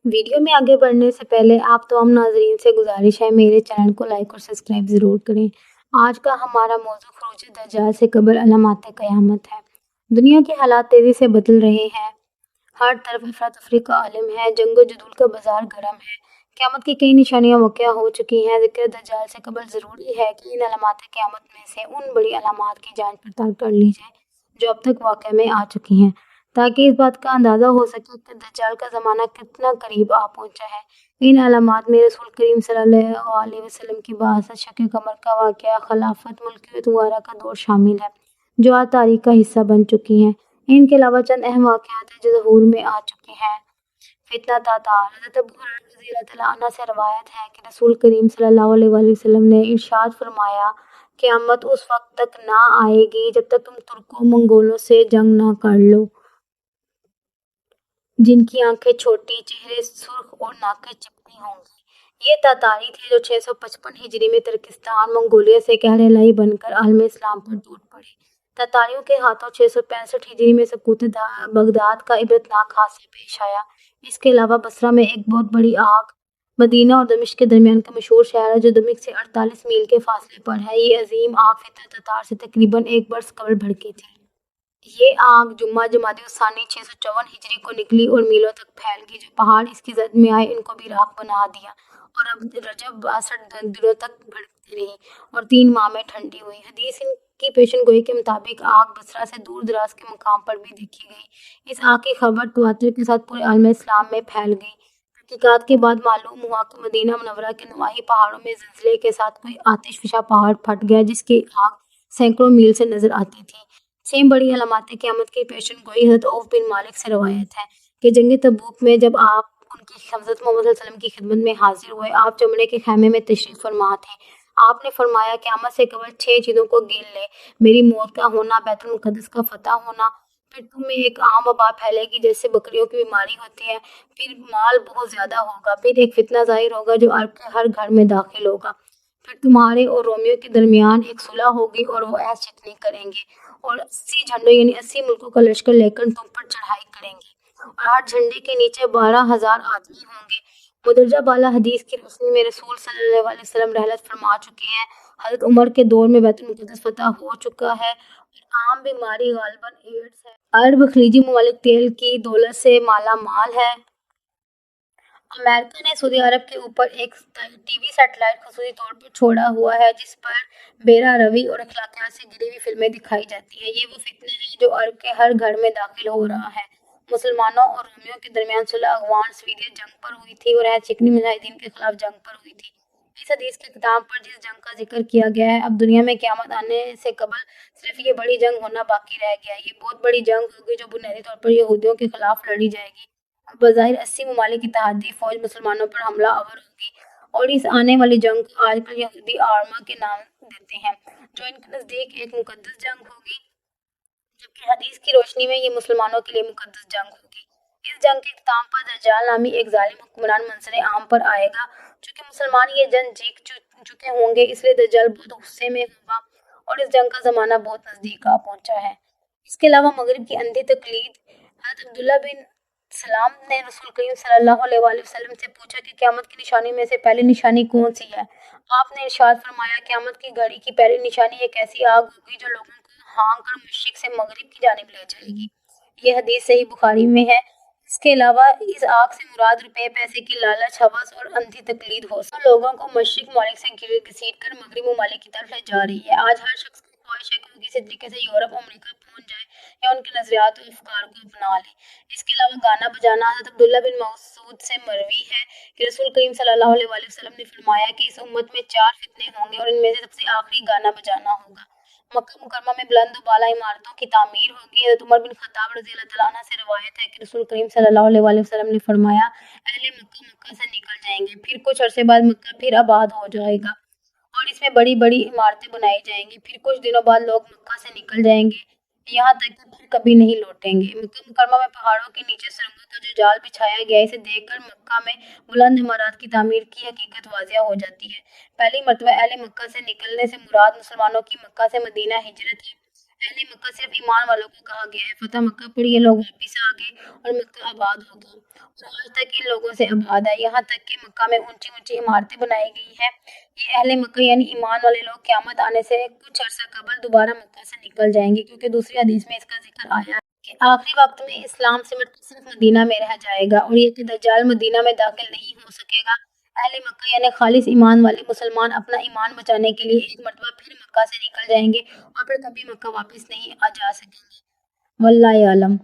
Video में आगे बढ़ने से पहले आप तमाम नाज़रीन से गुजारिश है मेरे चैनल को लाइक और सब्सक्राइब ज़रूर करें। आज का हमारा मौज़ू ख़ुरूज दज्जाल से कबल अलामात क़यामत है। दुनिया के हालात तेज़ी से बदल रहे हैं। हर तरफ अफरा-तफरी का आलम है, जंग-ओ-जदूल का बाज़ार गर्म है। क़यामत की कई निशानियाँ वाक़िआ हो चुकी हैं। ज़िक्र दज्जाल से कबल ज़रूरी है कि इन अलामात क़यामत में से उन बड़ी अलामात की जाँच पड़ताल कर ली जाए, जो अब तक वाक़या में आ चुकी हैं, ताकि इस बात का अंदाज़ा हो सके कि दज्जाल का ज़माना कितना करीब आ पहुँचा है। इन अलामात में रसूल करीम सल्लल्लाहु अलैहि वसल्लम की बाअसत, शक़ क़मर का वाक़या, ख़िलाफ़त, मुल्कियत वग़ैरह का दौर शामिल है, जो आज तारीख़ का हिस्सा बन चुकी हैं। इनके अलावा चंद अहम वाक़यात हैं जो ज़हूर में आ चुके हैं। फितना तातार। हज़रत अबू हुरैरा रज़ियल्लाहु तआला अन्हु से रवायत है कि रसूल करीम सल्लल्लाहु अलैहि वसल्लम ने इरशाद फरमाया, क़यामत उस वक़्त तक ना आएगी जब तक तुम तुर्कों मंगोलों से जंग ना कर लो, जिनकी आंखें छोटी, चेहरे सुर्ख और नाकें चिकनी होंगी। ये तातारी थे जो 655 हिजरी में तुर्किस्तान, मंगोलिया से कहललाई बनकर आलम इस्लाम पर टूट पड़े। तातारियों के हाथों 665 हिजरी में सकूत बगदाद का इबरतनाक हादसा पेश आया। इसके अलावा बसरा में एक बहुत बड़ी आग, मदीना और दमिश्क के दरमियान का मशहूर शहर है जो दमिश्क से 48 मील के फासले पर है। ये अजीम आग फितना तातार से तकरीबन एक बरस कबल भड़की थी। ये आग जुम्मा जमादी सानी 654 हिजरी को निकली और मीलों तक फैल गई। जो पहाड़ इसकी जद में आए इनको भी राख बना दिया और अब रजब 62 दिनों तक भड़कती रही और 3 माह में ठंडी हुई। हदीस की पेशन गोई के मुताबिक आग बसरा से दूर दराज के मकाम पर भी देखी गई। इस आग की खबर तवातुर के साथ पूरे आलम इस्लाम में फैल गई। तहकीकात के बाद मालूम हुआ कि मदीना मुनव्वरा के नवाही पहाड़ों में ज़िलज़ले के साथ कोई आतिशफ़िशा पहाड़ फट गया, जिसकी आग सैकड़ों मील से नजर आती थी। सेम बड़ी अलामात क़यामत की पेशन गोई हज़रत औफ बिन मालिक से रवायत है कि जंग तबूक में जब आप उनकी हज़रत मोहम्मद सल्लल्लाहु अलैहि वसल्लम की खिदमत में हाजिर हुए, आप चमड़े के खैमे में तशरीफ़ फरमा थे। आपने फरमाया, क़यामत से कबल 6 चीज़ों को गिन ले, मेरी मौत का होना, बैतुल मुक़द्दस का फ़तह होना, फिर तुम में एक आम वबा फैलेगी जैसे बकरियों की बीमारी होती है, फिर माल बहुत ज़्यादा होगा, फिर एक फितना ज़ाहिर होगा जो अरब के हर घर में दाखिल होगा, फिर तुम्हारे और रोमियों के दरमियान एक सुलह होगी और वो ऐश चिकनी करेंगे और 80 झंडों यानी 80 मुल्कों का लश्कर लेकर तुम पर चढ़ाई करेंगे और हर झंडे के नीचे 12,000 आदमी होंगे। मुदरजा बाला हदीस की रोशनी में रसूल सल्लल्लाहु अलैहि वसल्लम रहलत फरमा चुके हैं। हज़रत उमर के दौर में बैतुल मुक़द्दस फ़तह हो चुका है और आम बीमारी गालिबन एड्स है। अरब खलीजी ममालिक तेल की दौलत से माला माल है। अमेरिका ने सऊदी अरब के ऊपर एक टीवी सैटेलाइट ख़ुसूसी तौर पर छोड़ा हुआ है, जिस पर बेरा रवी और अखलाकियात से घिरी हुई फिल्में दिखाई जाती हैं। ये वो फितना है जो अरब के हर घर में दाखिल हो रहा है। मुसलमानों और रोमियों के दरमियान सुलह अफ़गान स्वीडियत जंग पर हुई थी और चिकनी मुजाहिदीन के खिलाफ जंग पर हुई थी। इस हदीस के किताब पर जिस जंग का जिक्र किया गया है, अब दुनिया में क़यामत आने से कबल सिर्फ ये बड़ी जंग होना बाकी रह गया। ये बहुत बड़ी जंग होगी जो बुनियादी तौर पर यहूदियों के खिलाफ लड़ी जाएगी। बज़ाहिर 80 ममालिक इत्तेहादी फ़ौज मुसलमानों पर हमला आवर होगी और इस आने वाली जंग को आजकल यहूदी आर्मा के नाम देते हैं, जो इनके नज़दीक एक मुक़द्दस जंग होगी, जबकि हदीस की रोशनी में ये मुसलमानों के लिए मुक़द्दस जंग होगी। इस जंग के इख्तिताम पर दज्जाल नामी एक ज़ालिम हुक्मरान मंज़र आम पर आएगा। चूँकि मुसलमान ये जंग जीत चुके होंगे, इसलिए दज्जाल बहुत गुस्से में होगा और इस जंग का ज़माना बहुत नज़दीक आ पहुँचा है। इसके अलावा मगरिब की अंधी तक़लीद। हज़रत अब्दुल्ला बिन सलाम ने रसूल करीम सल्लल्लाहु अलैहि वसल्लम से पूछा कि क़यामत की निशानी में से पहली निशानी कौन सी है। आपने इरशाद फरमाया, क़यामत की घड़ी की पहली निशानी एक ऐसी आग होगी जो लोगों को हाँक कर मशरिक़ से मगरिब की जानिब ले जाएगी। ये हदीस सही बुखारी में है। इसके अलावा इस आग से मुराद रुपए पैसे की लालच, हवस और अंधी तकलीद हो सकती है। लोगों को मशरिक़ ममालिक से घसीट कर मगरिब ममालिक की तरफ ले जा रही है। आज हर शख्स की ख्वाहिश है कि वो किसी तरीके से यूरोप और अमेरिका पहुंच जाए या उनके नज़रियात और अफकार को अपना ले। इसके अलावा गाना बजाना। हज़रत अब्दुल्ला बिन मसूद से मरवी है कि रसूल करीम सल्लल्लाहु अलैहि वसल्लम ने फरमाया कि इस उम्मत में 4 फितने होंगे और इनमें से सबसे आखिरी गाना बजाना होगा। मक्का मुकरमा में बुलंद व बाला इमारतों की तामीर होगी। हज़रत उमर बिन खत्ताब रज़ियल्लाहु तआला अन्हु से रवायत है कि रसूल करीम सल्लल्लाहु अलैहि वसल्लम ने फरमाया, अहले मक्का मक्का से निकल जाएंगे, फिर कुछ अरसे बाद मक्का फिर आबाद हो जाएगा और इसमें बड़ी बड़ी इमारतें बनाई जाएंगी। फिर कुछ दिनों बाद लोग मक्का से निकल जाएंगे, यहाँ तक कि फिर कभी नहीं लौटेंगे। मक्का मुकरमा में पहाड़ों के नीचे सुरंगों का जो जाल बिछाया गया, इसे देखकर मक्का में बुलंद इमारत की तामीर की हकीकत वाज़िया हो जाती है। पहली मरतबा अहले मक्का से निकलने से मुराद मुसलमानों की मक्का से मदीना हिजरत है। اہل مکہ صرف ایمان والوں کو کہا گیا ہے۔ فتح مکہ پر یہ لوگ واپس آ گئے اور مکہ آباد ہو گیا، اور آج تک ان لوگوں سے آباد ہے، یہاں تک کہ مکہ میں اونچی اونچی عمارتیں بنائی گئی ہیں۔ یہ اہل مکہ یعنی ایمان والے لوگ قیامت آنے سے کچھ عرصہ قبل دوبارہ مکہ سے نکل جائیں گے، کیونکہ دوسری حدیث میں اس کا ذکر آیا ہے کہ آخری وقت میں اسلام سمٹ کر صرف مدینہ میں رہ جائے گا، اور یہ کہ دجال مدینہ میں داخل نہیں ہو سکے گا۔ اہل مکہ یعنی خالص ایمان والے مسلمان اپنا ایمان بچانے کے لیے ایک مرتبہ پھر مکہ سے نکل جائیں گے، اور پھر کبھی مکہ واپس نہیں آ جا سکیں گے۔ واللہ اعلم۔